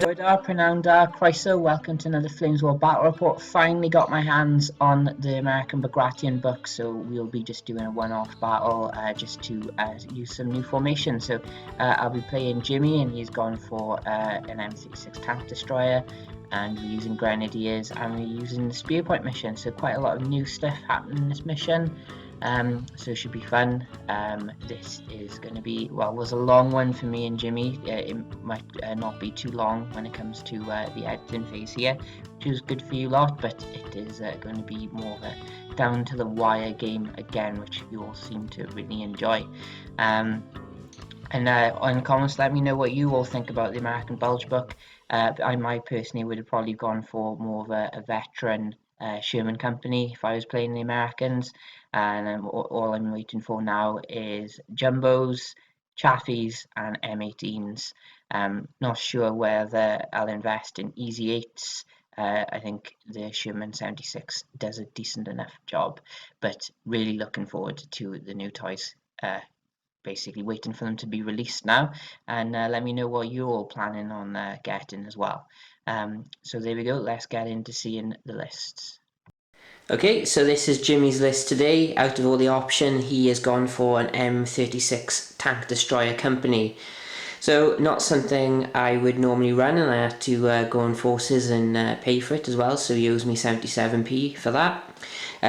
Bwydar, Prynawn, Croeso, welcome to another Flames War Battle Report. Finally got my hands on the American Bagration book, so we'll be just doing a one-off battle just to use some new formations. So I'll be playing Jimmi, and he's gone for an M36 tank destroyer, and we're using Grenadiers, and we're using the Spearpoint mission, so quite a lot of new stuff happening in this mission. So it should be fun. This is going to be, well, it was a long one for me and Jimmi. It might not be too long when it comes to the editing phase here, which is good for you lot, but it is going to be more of a down to the wire game again, which you all seem to really enjoy. And on comments, let me know what you all think about the American Bulge book. I personally would have probably gone for more of a veteran Sherman Company if I was playing the Americans, and all I'm waiting for now is jumbos, chaffies, and M18s. Not sure whether I'll invest in easy 8s. I think the Sherman 76 does a decent enough job, but really looking forward to the new toys. Basically waiting for them to be released now, and let me know what you're all planning on getting as well. So there we go, let's get into seeing the lists. Okay, so this is Jimmi's list today. Out of all the options, he has gone for an M36 tank destroyer company. So not something I would normally run, and I had to go on forces and pay for it as well, so he owes me 77p for that.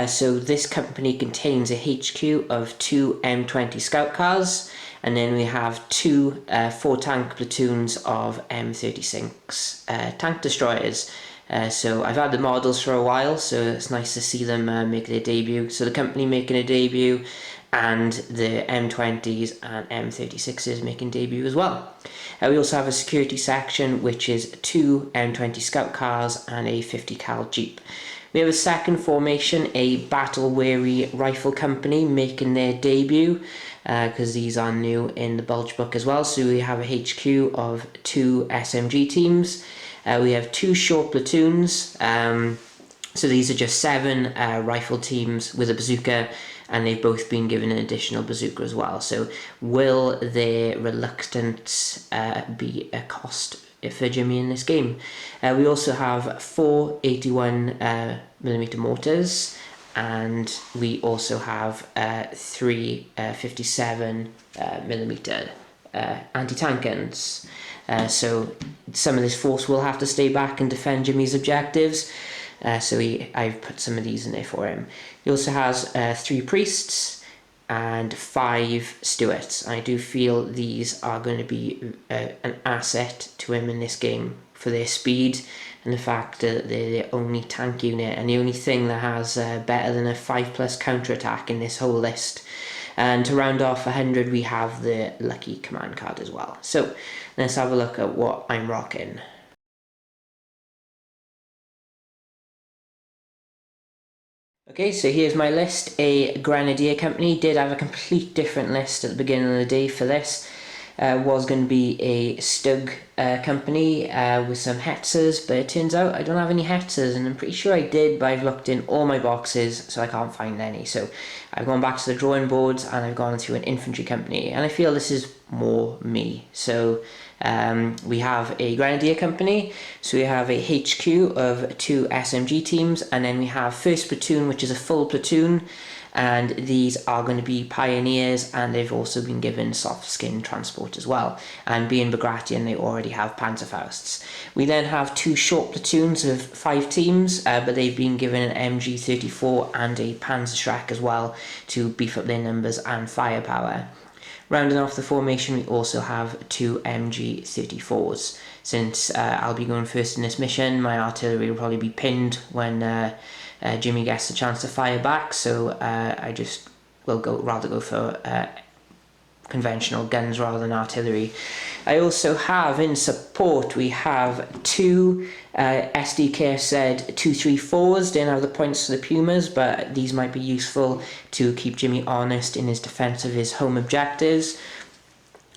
So this company contains a HQ of 2 M20 scout cars, and then we have 2 4 tank platoons of M36 tank destroyers. So I've had the models for a while, so it's nice to see them make their debut. So the company making a debut, and the M20s and M36s making debut as well. We also have a security section, which is 2 M20 scout cars and a 50 cal Jeep. We have a second formation, a battle-weary rifle company making their debut, because these are new in the Bulge book as well. So we have a HQ of 2 SMG teams. We have 2 short platoons. So these are just 7 rifle teams with a bazooka, and they've both been given an additional bazooka as well. So will their reluctance be a cost for Jimmi in this game? We also have 4 81mm mortars, and we also have 3 57mm anti-tank guns. So some of this force will have to stay back and defend Jimmi's objectives. I've put some of these in there for him. He also has 3 priests and 5 stewards. I do feel these are going to be an asset to him in this game for their speed and the fact that they're the only tank unit and the only thing that has better than a 5+ counterattack in this whole list. And to round off 100, we have the lucky command card as well. So let's have a look at what I'm rocking. Okay, so here's my list. A Grenadier Company did have a complete different list at the beginning of the day for this. Was going to be a Stug company with some Hetzers, but it turns out I don't have any Hetzers, and I'm pretty sure I did, but I've looked in all my boxes, so I can't find any. So I've gone back to the drawing boards, and I've gone to an infantry company, and I feel this is more me. So we have a Grenadier Company, so we have a HQ of 2 SMG teams, and then we have 1st Platoon, which is a full platoon, and these are going to be pioneers, and they've also been given soft skin transport as well, and being Bagration they already have Panzerfausts. We then have 2 short platoons of 5 teams, but they've been given an MG34 and a Panzerschreck as well to beef up their numbers and firepower. Rounding off the formation, we also have 2 MG34s. Since I'll be going first in this mission, my artillery will probably be pinned when Jimmi gets the chance to fire back, so I just will rather go for conventional guns rather than artillery. I also have in support, we have 2 SDKZ 234s. Didn't have the points for the Pumas, but these might be useful to keep Jimmi honest in his defense of his home objectives.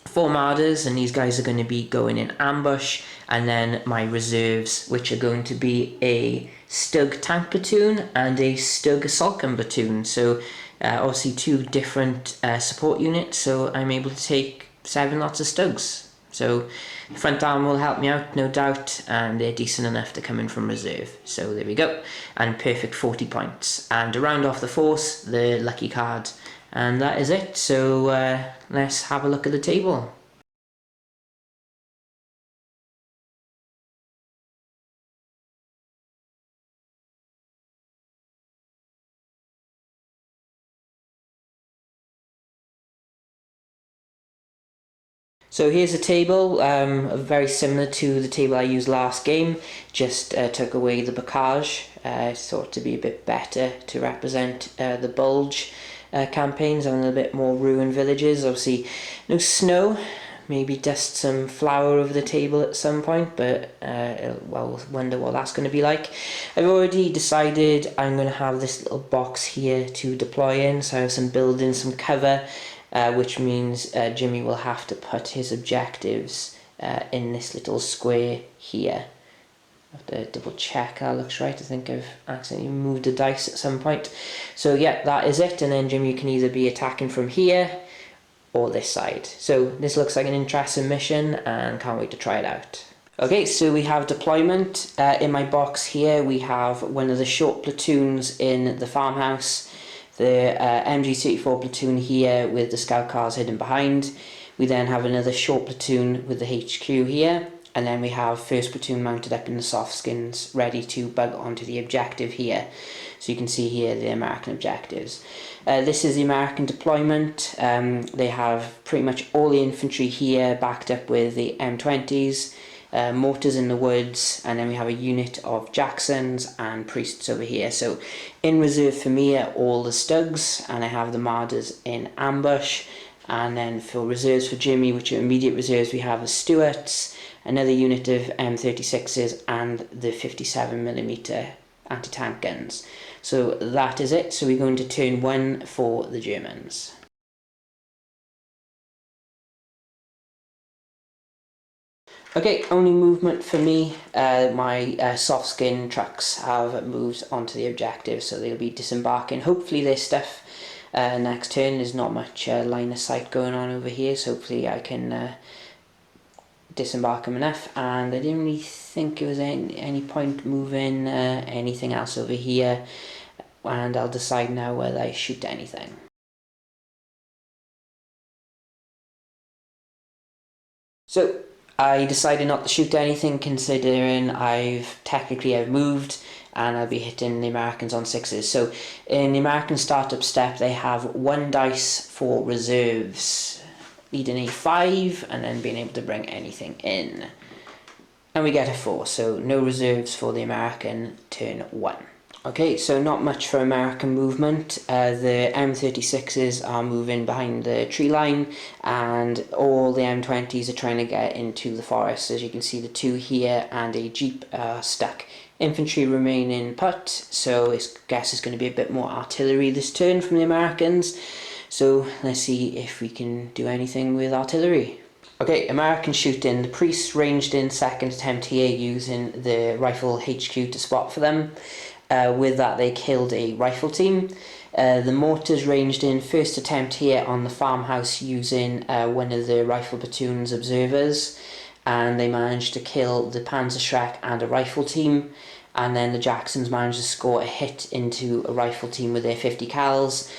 4 Marders, and these guys are going to be going in ambush, and then my reserves, which are going to be a Stug tank platoon and a Stug assault gun platoon. So obviously 2 different support units, so I'm able to take 7 lots of Stugs. So the front arm will help me out, no doubt, and they're decent enough to come in from reserve. So there we go, and perfect 40 points. And to round off the force, the lucky card, and that is it. So let's have a look at the table. So here's a table, very similar to the table I used last game, just took away the bocage. I thought to be a bit better to represent the bulge campaigns, and a little bit more ruined villages. Obviously no snow, maybe dust some flour over the table at some point, but well, wonder what that's going to be like. I've already decided I'm going to have this little box here to deploy in, so I have some building, some cover, which means Jimmy will have to put his objectives in this little square here. I have to double check that looks right. I think I've accidentally moved the dice at some point. So yeah, that is it, and then Jimmy can either be attacking from here or this side. So this looks like an interesting mission and can't wait to try it out. Okay, so we have deployment. In my box here we have one of the short platoons in the farmhouse, the MG34 platoon here with the scout cars hidden behind. We then have another short platoon with the HQ here, and then we have first platoon mounted up in the soft skins ready to bug onto the objective here. So you can see here the American objectives. This is the American deployment. They have pretty much all the infantry here backed up with the M20s, mortars in the woods, and then we have a unit of Jacksons and priests over here. So in reserve for me are all the Stugs, and I have the Marders in ambush. And then for reserves for Jimmy, which are immediate reserves, we have the Stuarts, another unit of M36s, and the 57mm anti-tank guns. So that is it. So we're going to turn 1 for the Germans. Okay, only movement for me. My soft skin trucks have moved onto the objective, so they'll be disembarking. Hopefully their stuff next turn. There's not much line of sight going on over here, so hopefully I can disembark them enough. And I didn't really think there was any point moving anything else over here, and I'll decide now whether I shoot anything. So I decided not to shoot anything, considering I've moved and I'll be hitting the Americans on 6s. So in the American startup step they have 1 dice for reserves, needing a 5 and then being able to bring anything in. And we get a 4, so no reserves for the American turn 1. Okay, so not much for American movement. The M36s are moving behind the tree line, and all the M20s are trying to get into the forest. As you can see, the 2 here and a jeep are stuck. Infantry remaining put, so I guess it's going to be a bit more artillery this turn from the Americans. So let's see if we can do anything with artillery. Okay, American shooting. The priests ranged in second attempt here using the rifle HQ to spot for them. With that they killed a rifle team. The mortars ranged in first attempt here on the farmhouse using one of the rifle platoon's observers, and they managed to kill the Panzerschreck and a rifle team. And then the Jacksons managed to score a hit into a rifle team with their 50 cals.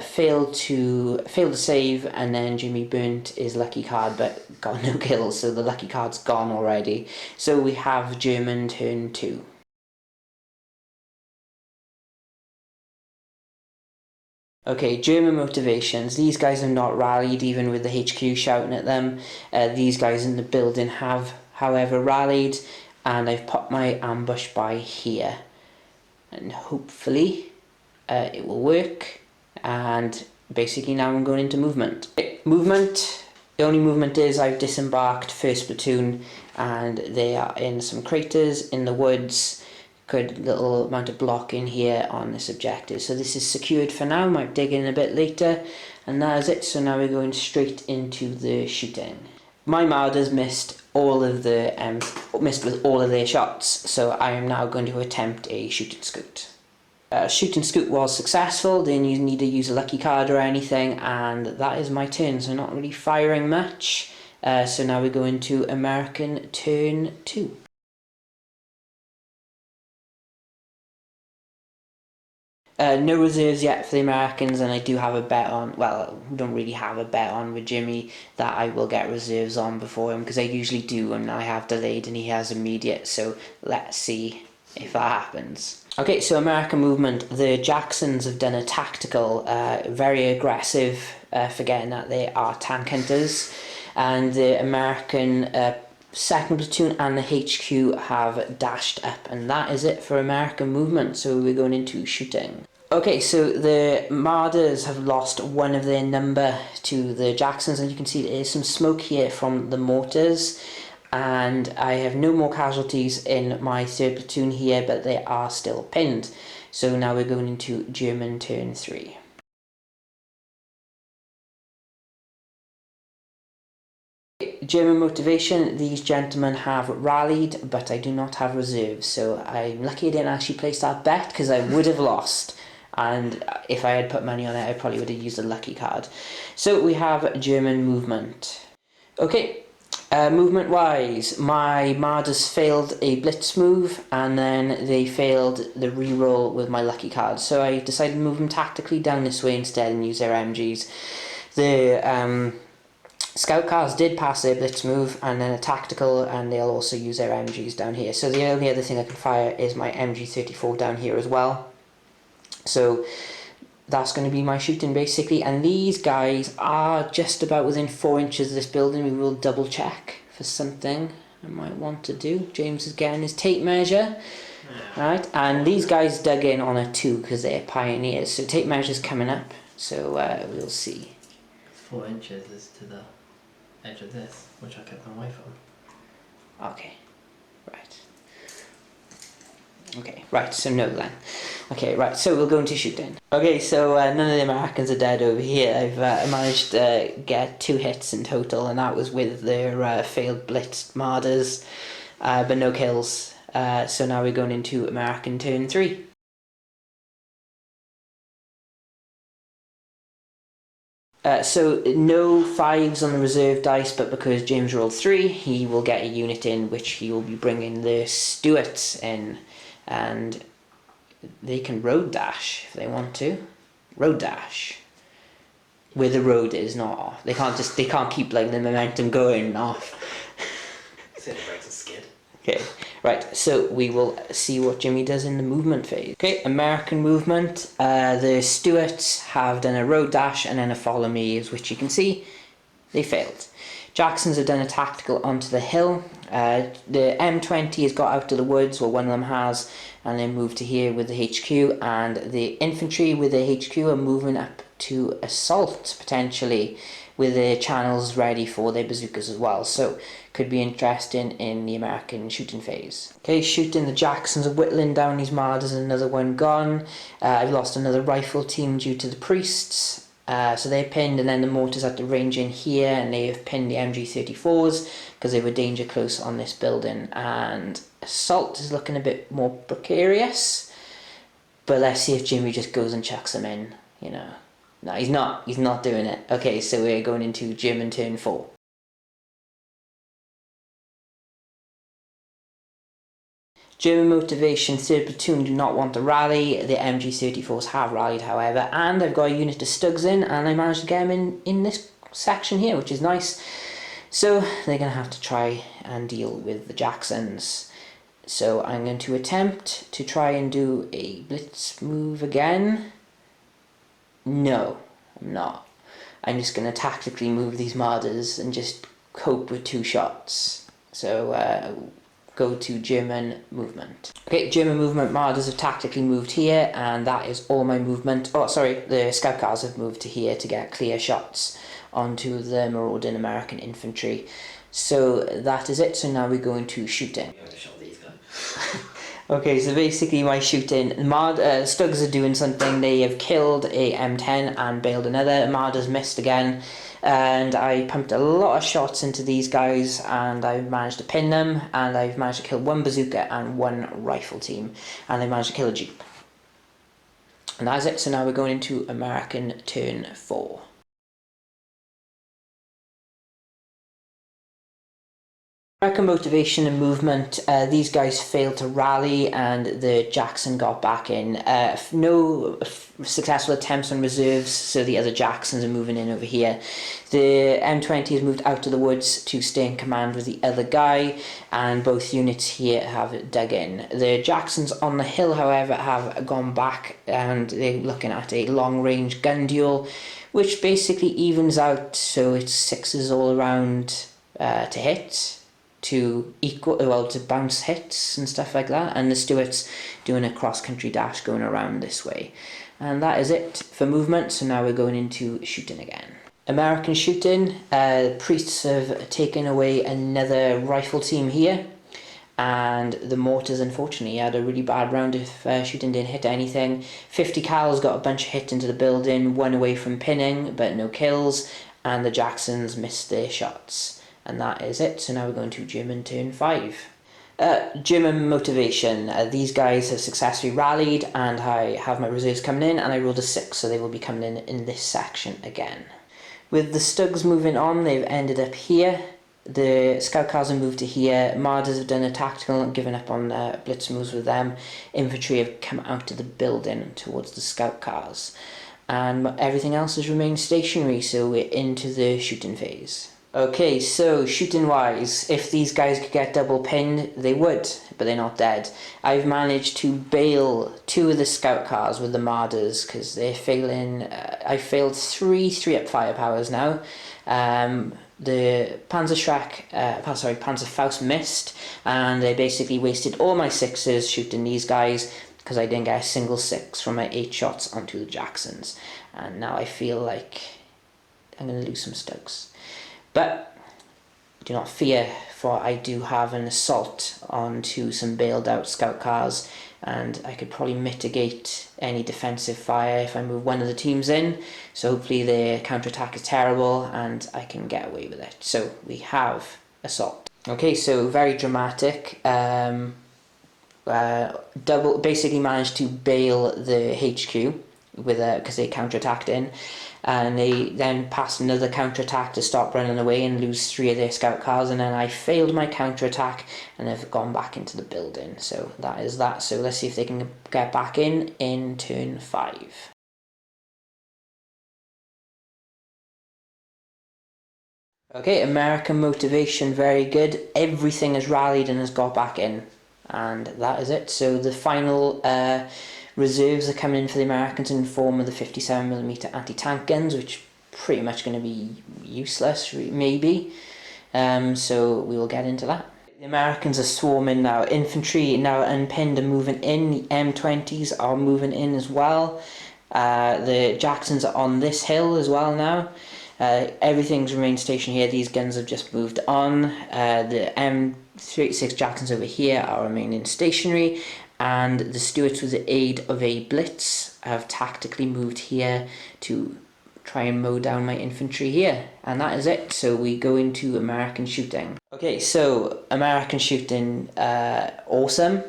Failed to save, and then Jimmy burnt his lucky card but got no kills, so the lucky card's gone already. So we have German turn 2. Okay, German motivations. These guys have not rallied even with the HQ shouting at them. These guys in the building have, however, rallied, and I've popped my ambush by here. And hopefully it will work. And basically now I'm going into movement. Movement. The only movement is I've disembarked first platoon, and they are in some craters in the woods. Good little amount of block in here on this objective. So this is secured for now. Might dig in a bit later, and that is it. So now we're going straight into the shooting. My Marders missed all of the missed with all of their shots, so I am now going to attempt a shoot and scoot. Shoot and scoot was successful. Didn't need to use a lucky card or anything, and that is my turn. So not really firing much. So now we go into American turn 2. No reserves yet for the Americans, and I do have a bet on, well, we don't really have a bet on with Jimmy that I will get reserves on before him, because I usually do, and I have delayed and he has immediate, so let's see if that happens. Okay, so American movement, the Jacksons have done a tactical, very aggressive, forgetting that they are tank hunters, and the American 2nd platoon and the HQ have dashed up, and that is it for American movement, so we're going into shooting. Okay, so the Marders have lost one of their number to the Jacksons, and you can see there is some smoke here from the mortars, and I have no more casualties in my 3rd platoon here, but they are still pinned. So now we're going into German turn 3. German motivation, these gentlemen have rallied, but I do not have reserves, so I'm lucky I didn't actually place that bet, because I would have lost, and if I had put money on it I probably would have used a lucky card. So we have German movement. Okay, movement wise, my Marders failed a blitz move, and then they failed the reroll with my lucky card, so I decided to move them tactically down this way instead and use their MGs. The Scout cars did pass their blitz move, and then a tactical, and they'll also use their MGs down here. So the only other thing I can fire is my MG34 down here as well. So that's going to be my shooting basically, and these guys are just about within 4 inches of this building. We will double check for something I might want to do. James is getting his tape measure. Right, and these guys dug in on a 2 because they're pioneers, so tape measure's coming up, so we'll see. 4 inches is to the edge of this, which I kept them away from. Okay, right. Okay, right, so no then. Okay, right, so we'll go into shooting. Okay, so none of the Americans are dead over here. I've managed to get 2 hits in total, and that was with their failed blitzed Marders, but no kills. So now we're going into American turn 3. So no 5s on the reserve dice, but because James rolled 3, he will get a unit in, which he will be bringing the Stuarts in, and they can road dash if they want to. Road dash. Where the road is, not off. They can't keep like the momentum going off. It breaks a skid. Okay, right, so we will see what Jimmy does in the movement phase. Okay, American movement. The Stuarts have done a road dash and then a follow me, as which you can see, they failed. Jacksons have done a tactical onto the hill. The M20 has got out of the woods, well one of them has, and then moved to here with the HQ, and the infantry with the HQ are moving up to assault, potentially, with their channels ready for their bazookas as well, so could be interesting in the American shooting phase. Okay, shooting, the Jacksons are whittling down these Marders, another one gone. I've lost another rifle team due to the priests, so they're pinned, and then the mortars had to range in here, and they have pinned the MG34s because they were danger close on this building, and assault is looking a bit more precarious, but let's see if Jimmy just goes and chucks them in, you know. No, he's not doing it. Okay, so we're going into German turn 4. German motivation, 3rd platoon do not want to rally. The MG34s have rallied, however, and I've got a unit of Stugs in, and I managed to get them in this section here, which is nice. So they're going to have to try and deal with the Jacksons. So I'm going to attempt to try and do a blitz move again. No, I'm not. I'm just going to tactically move these Marders and just cope with 2 shots. So go to German movement. Okay, German movement, Marders have tactically moved here, and that is all my movement. Oh, sorry, the scout cars have moved to here to get clear shots onto the marauding American infantry. So that is it, so now we go into shooting. You haven't shot these guys. Okay, so basically my shooting, Stugs are doing something. They have killed a M10 and bailed another. Marders missed again, and I pumped a lot of shots into these guys, and I managed to pin them, and I've managed to kill 1 bazooka and 1 rifle team, and I managed to kill a jeep. And that's it, so now we're going into American turn 4. American motivation and movement, these guys failed to rally and the Jackson got back in. No successful attempts on reserves, so the other Jacksons are moving in over here. The M20 has moved out of the woods to stay in command with the other guy, and both units here have dug in. The Jacksons on the hill, however, have gone back and they're looking at a long-range gun duel, which basically evens out, so it's sixes all around to hit, to bounce hits and stuff like that, and the Stuarts doing a cross-country dash going around this way. And that is it for movement, so now we're going into shooting again. American shooting, priests have taken away another rifle team here, and the mortars unfortunately had a really bad round if shooting didn't hit anything. 50 cals got a bunch of hits into the building, one away from pinning but no kills, and the Jacksons missed their shots. And that is it, so now we're going to German turn 5. German motivation. These guys have successfully rallied and I have my reserves coming in, and I rolled a 6, so they will be coming in this section again. With the Stugs moving on, they've ended up here. The scout cars have moved to here. Marders have done a tactical and given up on blitz moves with them. Infantry have come out of the building towards the scout cars. And everything else has remained stationary, so we're into the shooting phase. Okay, so shooting wise, if these guys could get double pinned, they would, but they're not dead. I've managed to bail 2 of the scout cars with the Marders because they're failing. I failed 3 3-up firepowers now. The Panzerfaust missed, and they basically wasted all my 6s shooting these guys because I didn't get a single 6 from my 8 shots onto the Jacksons. And now I feel like I'm going to lose some Stugs. But do not fear, for I do have an assault onto some bailed out scout cars, and I could probably mitigate any defensive fire if I move one of the teams in. So hopefully their counterattack is terrible and I can get away with it. So we have assault. Okay, so very dramatic. Basically managed to bail the HQ with because they counterattacked in, and they then passed another counterattack to stop running away and lose 3 of their scout cars, and then I failed my counterattack and have gone back into the building. So that is that. So let's see if they can get back in turn 5. Okay, American motivation, very good. Everything has rallied and has got back in, and that is it. So the final reserves are coming in for the Americans in form of the 57mm anti-tank guns, which are pretty much going to be useless, maybe. So we will get into that. The Americans are swarming now. Infantry now unpinned and moving in. The M20s are moving in as well. The Jacksons are on this hill as well now. Everything's remained stationed here. These guns have just moved on. The M36 Jacksons over here are remaining stationary, and the Stuarts, with the aid of a blitz, have tactically moved here to try and mow down my infantry here. And that is it. So we go into American shooting. Okay, so American shooting, awesome.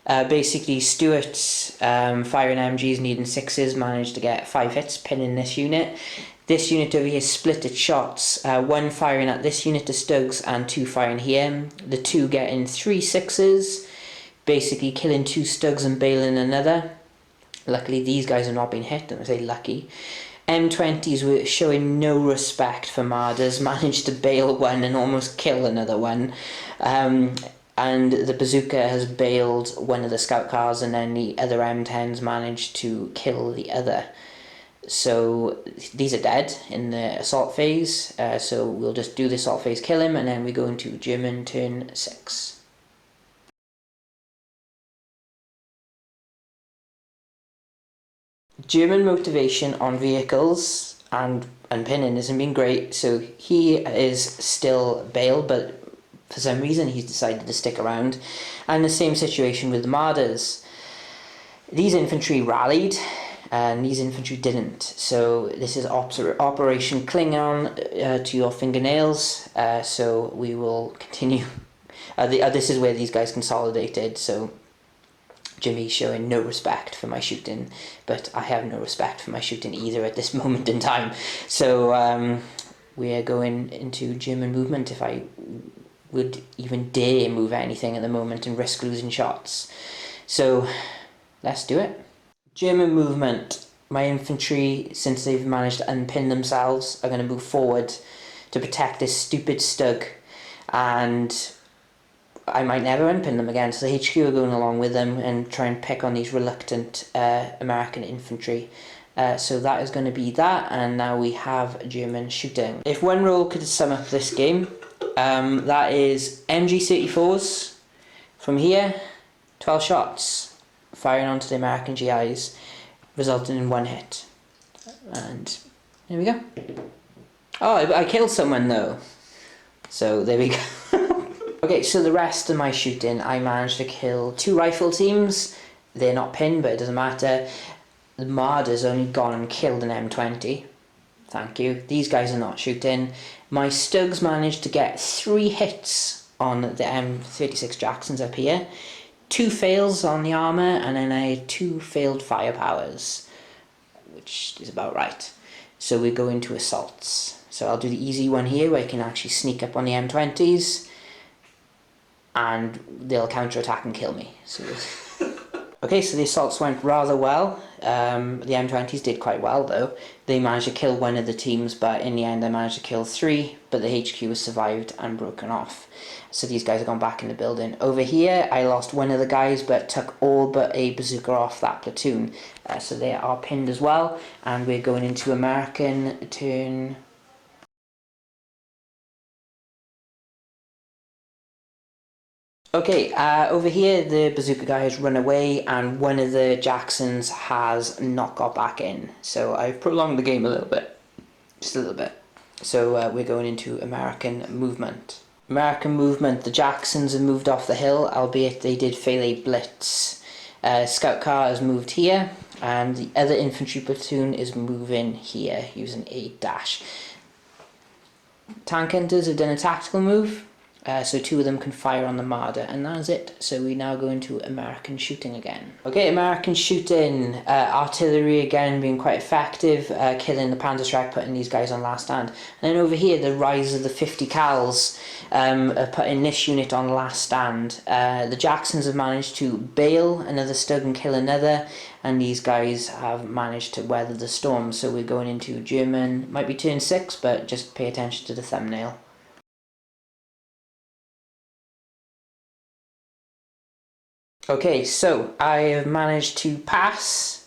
Basically Stuarts firing MGs needing 6s managed to get 5 hits pinning this unit. This unit over here split its shots, 1 firing at this unit of Stugs and 2 firing here. The 2 getting 3 6s, basically killing 2 Stugs and bailing another. Luckily these guys have not been hit, and I say lucky. M20s were showing no respect for Marders, managed to bail 1 and almost kill another one. And the bazooka has bailed 1 of the scout cars, and then the other M10s managed to kill the other. So these are dead in the assault phase, so we'll just do the assault phase, kill him, and then we go into German turn 6. German motivation on vehicles and pinning hasn't been great, so he is still bailed, but for some reason he's decided to stick around. And the same situation with the Marders. These infantry rallied, and these infantry didn't. So this is Operation Cling On to your fingernails. So we will continue. This is where these guys consolidated. So Jimmy showing no respect for my shooting, but I have no respect for my shooting either at this moment in time. So we are going into German movement. If I would even dare move anything at the moment and risk losing shots. So let's do it. German movement. My infantry, since they've managed to unpin themselves, are going to move forward to protect this stupid Stug, and I might never unpin them again, so the HQ are going along with them and try and pick on these reluctant American infantry. So that is going to be that, and now we have German shooting. If one rule could sum up this game, that is MG34s from here, 12 shots, firing onto the American GIs, resulting in 1 hit. And there we go. Oh, I killed someone though. So there we go. Okay, so the rest of my shooting, I managed to kill 2 rifle teams. They're not pinned, but it doesn't matter. The Marder's only gone and killed an M20. Thank you. These guys are not shooting. My Stugs managed to get 3 hits on the M36 Jacksons up here. 2 fails on the armour, and then I had 2 failed firepowers, which is about right. So we go into assaults. So I'll do the easy one here, where I can actually sneak up on the M20s, and they'll counter-attack and kill me. So okay, so the assaults went rather well. The M20s did quite well though. They managed to kill 1 of the teams, but in the end I managed to kill 3, but the HQ was survived and broken off. So these guys have gone back in the building. Over here I lost 1 of the guys, but took all but a bazooka off that platoon. So they are pinned as well, and we're going into American turn. Okay, over here the bazooka guy has run away, and 1 of the Jacksons has not got back in. So I've prolonged the game a little bit, just a little bit. So we're going into American movement. American movement, the Jacksons have moved off the hill, albeit they did fail a blitz. Scout car has moved here, and the other infantry platoon is moving here using a dash. Tank hunters have done a tactical move. So 2 of them can fire on the Marder, and that is it. So we now go into American shooting again. Okay, American shooting. Artillery again being quite effective, killing the Panzerschreck, putting these guys on last stand. And then over here, the rise of the 50 cals, putting this unit on last stand. The Jacksons have managed to bail another Stug and kill another, and these guys have managed to weather the storm. So we're going into German, might be turn 6, but just pay attention to the thumbnail. Okay, so I have managed to pass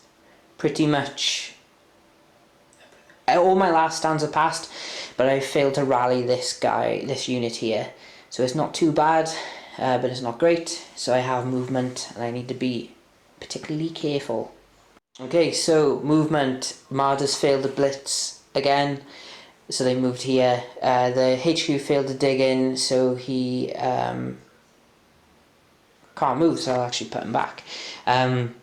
pretty much all my last stands have passed, but I failed to rally this unit here. So it's not too bad, but it's not great. So I have movement, and I need to be particularly careful. Okay, so movement. Marder's failed the blitz again, so they moved here. The HQ failed to dig in, so he can't move, so I'll actually put him back. And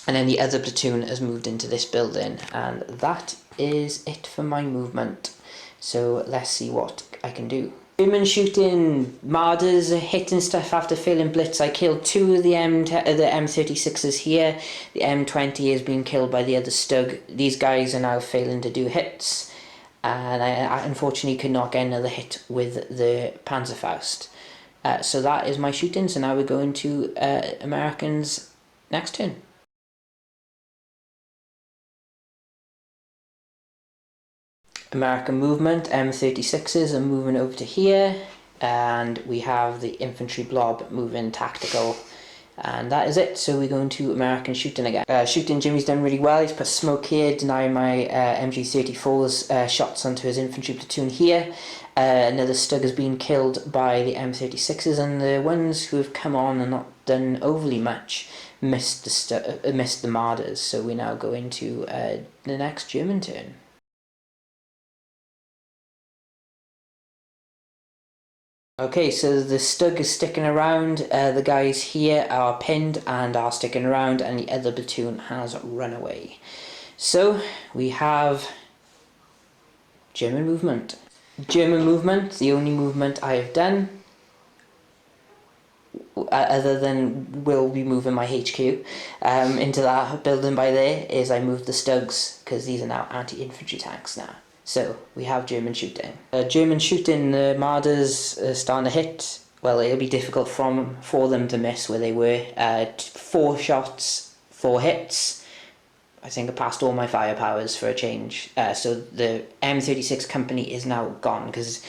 then the other platoon has moved into this building, and that is it for my movement. So let's see what I can do. German shooting, Marders hitting stuff after failing blitz. I killed 2 of the M36s here. The M20 has been killed by the other Stug. These guys are now failing to do hits, and I unfortunately could not get another hit with the Panzerfaust. So that is my shooting. So now we're going to Americans next turn. American movement, M36s are moving over to here, and we have the infantry blob moving tactical, and that is it. So we're going to American shooting again. Shooting, Jimmy's done really well. He's put smoke here, denying my MG34's shots onto his infantry platoon here. Another Stug has been killed by the M36s, and the ones who have come on and not done overly much missed the Marders. So we now go into the next German turn. Okay, so the Stug is sticking around, the guys here are pinned and are sticking around, and the other platoon has run away. So we have German movement. German movement, the only movement I have done, other than will be moving my HQ into that building by there, is I moved the Stugs, because these are now anti-infantry tanks now. So we have German shooting. German shooting, the Marders are starting to hit. Well, it'll be difficult for them to miss where they were. 4 shots, 4 hits. I think I passed all my firepowers for a change. So the M36 company is now gone because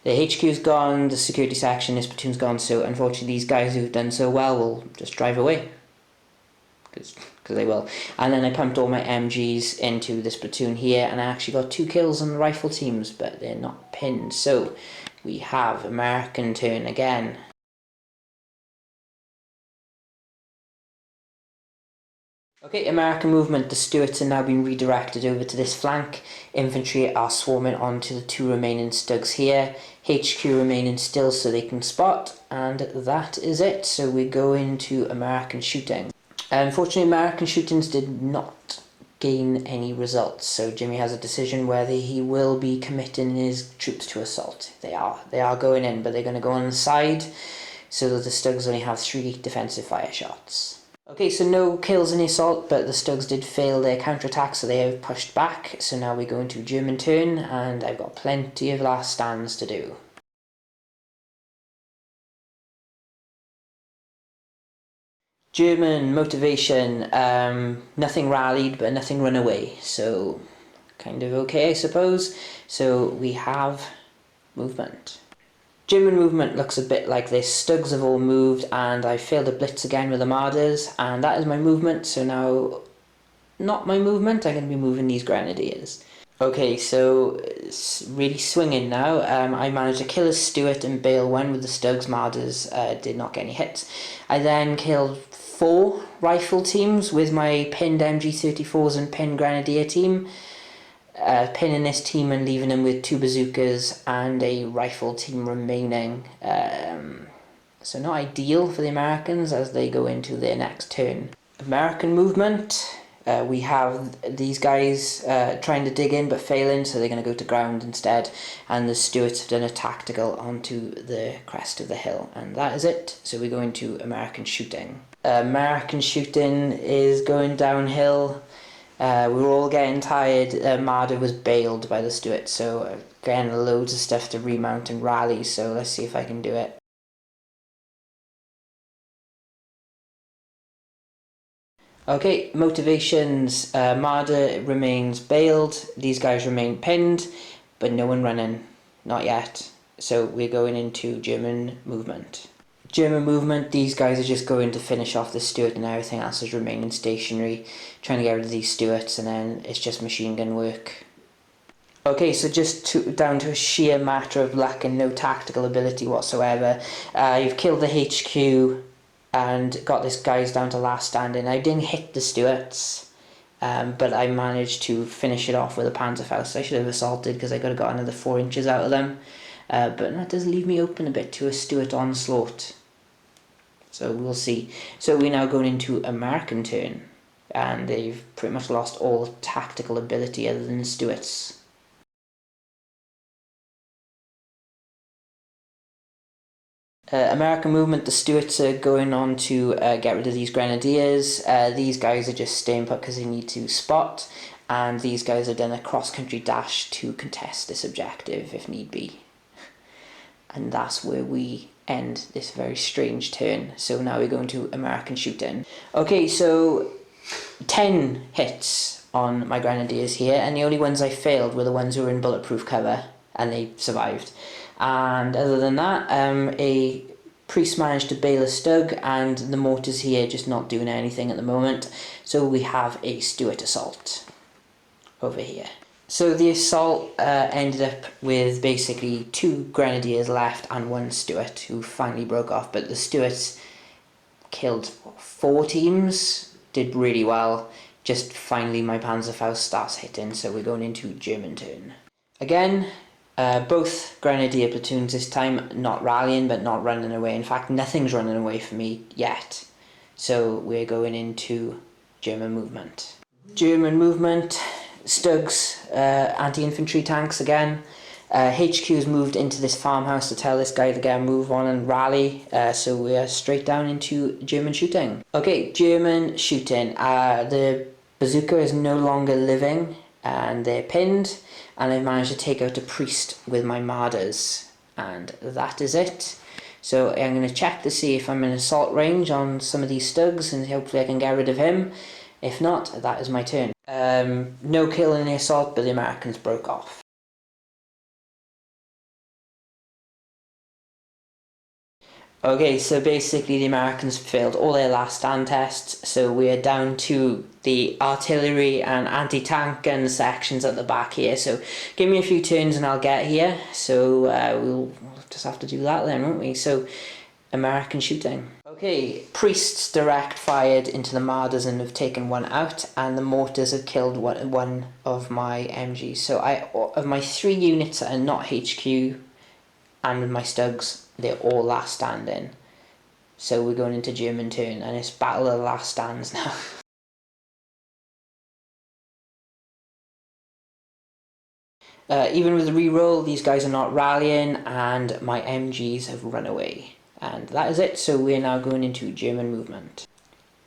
the HQ's gone, the security section, this platoon's gone. So unfortunately, these guys who've done so well will just drive away. Because they will. And then I pumped all my MGs into this platoon here, and I actually got 2 kills on the rifle teams, but they're not pinned. So we have American turn again. Okay, American movement. The Stuarts are now being redirected over to this flank. Infantry are swarming onto the 2 remaining Stugs here. HQ remaining still so they can spot, and that is it. So we go into American shooting. Unfortunately, American shootings did not gain any results, so Jimmy has a decision whether he will be committing his troops to assault. They are going in, but they're going to go on the side, so that the Stugs only have 3 defensive fire shots. Okay, so no kills in the assault, but the Stugs did fail their counterattack, so they have pushed back. So now we go into German turn, and I've got plenty of last stands to do. German motivation, nothing rallied but nothing run away, so kind of okay I suppose. So we have movement. German movement looks a bit like this. Stugs have all moved and I failed a blitz again with the Marders, and that is my movement. So now, not my movement, I'm going to be moving these Grenadiers. Okay, so it's really swinging now. I managed to kill a Stuart and bail 1 with the Stugs. Marders did not get any hits. I then killed 4 rifle teams with my pinned MG34s and pinned Grenadier team. Pinning this team and leaving them with 2 bazookas and a rifle team remaining. So not ideal for the Americans as they go into their next turn. American movement. We have these guys trying to dig in but failing, so they're going to go to ground instead, and the Stuarts have done a tactical onto the crest of the hill, and that is it. So we go into American shooting. American shooting is going downhill. We were all getting tired. Marder was bailed by the Stuarts, so again loads of stuff to remount and rally, so let's see if I can do it. Okay, motivations. Marder remains bailed, these guys remain pinned, but no one running, not yet. So we're going into German movement. German movement, these guys are just going to finish off the Stuart and everything else is remaining stationary, trying to get rid of these Stuarts, and then it's just machine gun work. Okay, so just down to a sheer matter of luck and no tactical ability whatsoever. You've killed the HQ and got this guys down to last standing. I didn't hit the Stuarts, but I managed to finish it off with a Panzerfaust. I should have assaulted because I could have got another 4 inches out of them, but that does leave me open a bit to a Stuart onslaught. So we'll see. So we're now going into American turn, and they've pretty much lost all tactical ability other than the Stuarts. American movement, the Stuarts are going on to get rid of these Grenadiers. These guys are just staying put because they need to spot, and these guys have done a cross-country dash to contest this objective if need be. And that's where we end this very strange turn. So now we're going to American shooting. Okay, so 10 hits on my Grenadiers here, and the only ones I failed were the ones who were in bulletproof cover, and they survived. And other than that, a priest managed to bail a Stug, and the mortars here just not doing anything at the moment. So we have a Stuart assault over here. So the assault ended up with basically 2 Grenadiers left and 1 Stuart who finally broke off, but the Stuarts killed 4 teams, did really well. Just finally my Panzerfaust starts hitting, so we're going into German turn. Again, both Grenadier platoons this time not rallying but not running away. In fact, nothing's running away from me yet. So we're going into German movement. German movement, Stugs, anti-infantry tanks again. HQ's moved into this farmhouse to tell this guy to get a move on and rally. So we are straight down into German shooting. Okay, German shooting. The bazooka is no longer living. and they're pinned, and I've managed to take out a priest with my Marders, and that is it. So I'm going to check to see if I'm in assault range on some of these Stugs, and hopefully I can get rid of him. If not, that is my turn. No kill in the assault, but the Americans broke off. Okay, so basically the Americans failed all their last stand tests, so we're down to the artillery and anti-tank gun sections at the back here. So give me a few turns and I'll get here. So we'll just have to do that then, won't we? So American shooting. Okay, priests direct fired into the Marders and have taken one out, and the mortars have killed one of my MGs. So of my 3 units that are not HQ and with my Stugs, they're all last standing. So we're going into German turn, and it's battle of the last stands now. Even with the reroll, these guys are not rallying, and my MGs have run away. And that is it, so we're now going into German movement.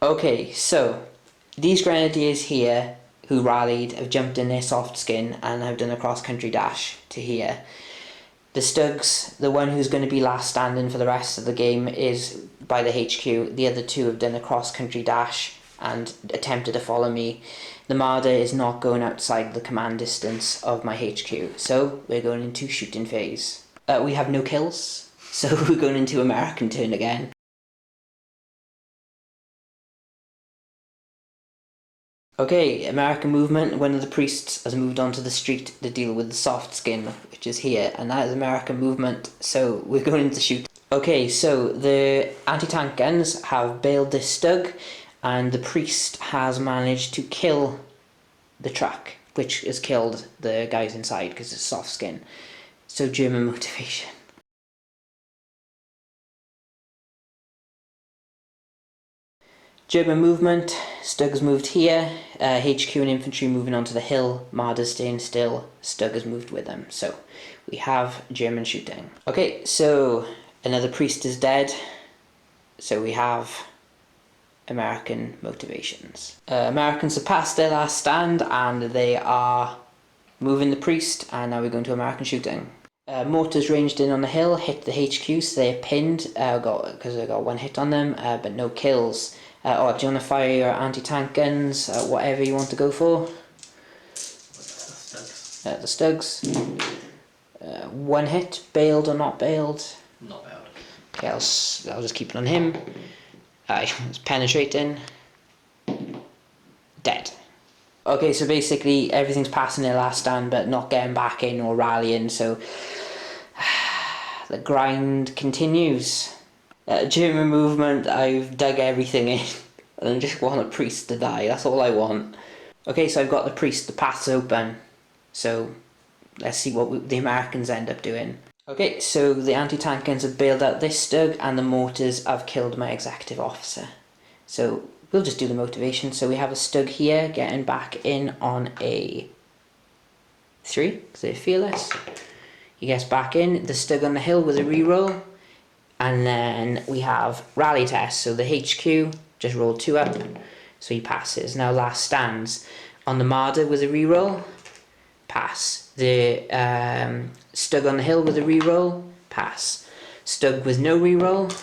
Okay, so these Grenadiers here who rallied have jumped in their soft skin and have done a cross-country dash to here. The Stugs, the one who's going to be last standing for the rest of the game, is by the HQ. The other 2 have done a cross-country dash and attempted to follow me. The Marder is not going outside the command distance of my HQ, so we're going into shooting phase. We have no kills, so we're going into American turn again. Okay, American movement. One of the priests has moved onto the street to deal with the soft skin, which is here, and that is American movement, so we're going to shoot. Okay, so the anti-tank guns have bailed this Stug, and the priest has managed to kill the truck, which has killed the guys inside because it's soft skin. So German motivation. German movement, Stug has moved here, HQ and infantry moving onto the hill, Marder's staying still, Stug has moved with them. So we have German shooting. Okay, so another priest is dead, so we have American motivations. Americans have passed their last stand and they are moving the priest, and now we're going to American shooting. Mortars ranged in on the hill, hit the HQ, so they're pinned, because I got 1 hit on them, but no kills. Do you want to fire your anti-tank guns, whatever you want to go for? The Stugs. 1 hit, bailed or not bailed? Not bailed. Okay, I'll just keep it on him. It's penetrating. Dead. Okay, so basically everything's passing their last stand but not getting back in or rallying, so the grind continues. German movement, I've dug everything in and I just want a priest to die, that's all I want. Okay, so I've got the priest, the path's open, so let's see what the Americans end up doing. Okay, so the anti-tank guns have bailed out this Stug and the mortars have killed my executive officer. So we'll just do the motivation. So we have a Stug here getting back in on a 3, because they're fearless. He gets back in, the Stug on the hill with a reroll. And then we have rally test, so the HQ just rolled 2 up, so he passes. Now last stands on the Marder with a reroll, pass. The Stug on the hill with a reroll, pass. Stug with no reroll,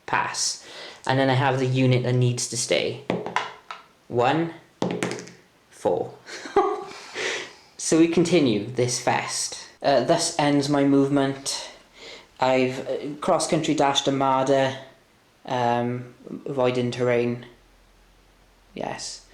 pass. And then I have the unit that needs to stay. 1, 4. So we continue this fest. Thus ends my movement. I've cross-country dashed a Marder, avoiding terrain, yes,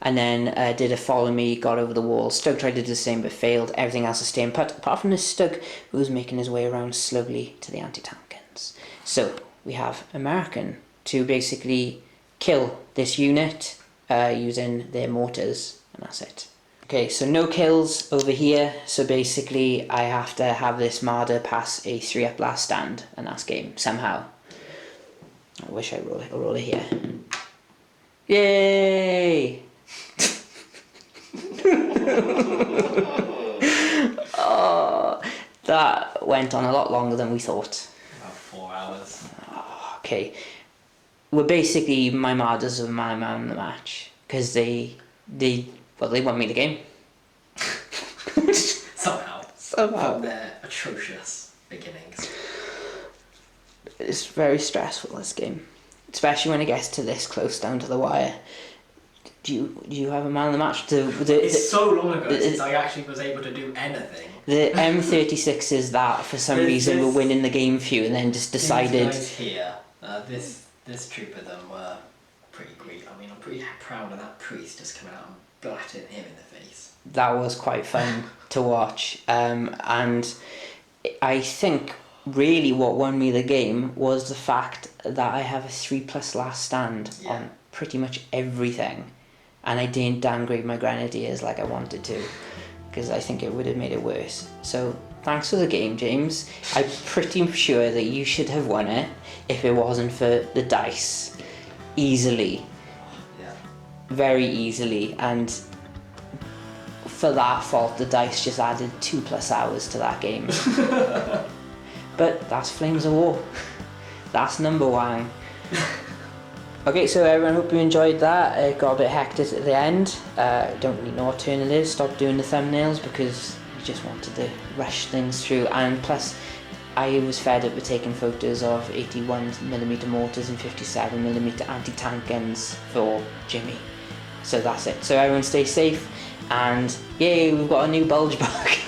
and then did a follow me, got over the wall. Stug tried to do the same but failed. Everything else is staying put, apart from this Stug who was making his way around slowly to the anti-tank guns. So we have American to basically kill this unit using their mortars, and that's it. Okay, so no kills over here, so basically I have to have this Marder pass a 3 up last stand, and that's game, somehow. I wish I'll roll it here. Yay! Oh, that went on a lot longer than we thought. About 4 hours. Oh, okay. Well, basically, my Marders are my man in the match, because they want me the game. somehow. from their atrocious beginnings. It's very stressful, this game, especially when it gets to this close down to the wire. Do you have a man of the match? It's so long ago since I actually was able to do anything. The M36 is that for some reason were winning the game for you, and then just decided. These guys here, this troop of them were pretty great. I mean, I'm pretty proud of that priest just coming out and blatting him in the face. That was quite fun to watch, and I think really what won me the game was the fact that I have a 3+ last stand on pretty much everything, and I didn't downgrade my Grenadiers like I wanted to, because I think it would have made it worse. So thanks for the game, James. I'm pretty sure that you should have won it if it wasn't for the dice. Easily. Yeah. Very easily, and for that fault the dice just added 2+ hours to that game. But that's Flames of War. That's number one. Okay, so everyone, hope you enjoyed that. It got a bit hectic at the end. Don't really know what turn it is. Stopped doing the thumbnails because we just wanted to rush things through, and plus I was fed up with taking photos of 81mm mortars and 57mm anti-tank guns for Jimmi. So that's it. So everyone stay safe, and yay, we've got a new Bulge book.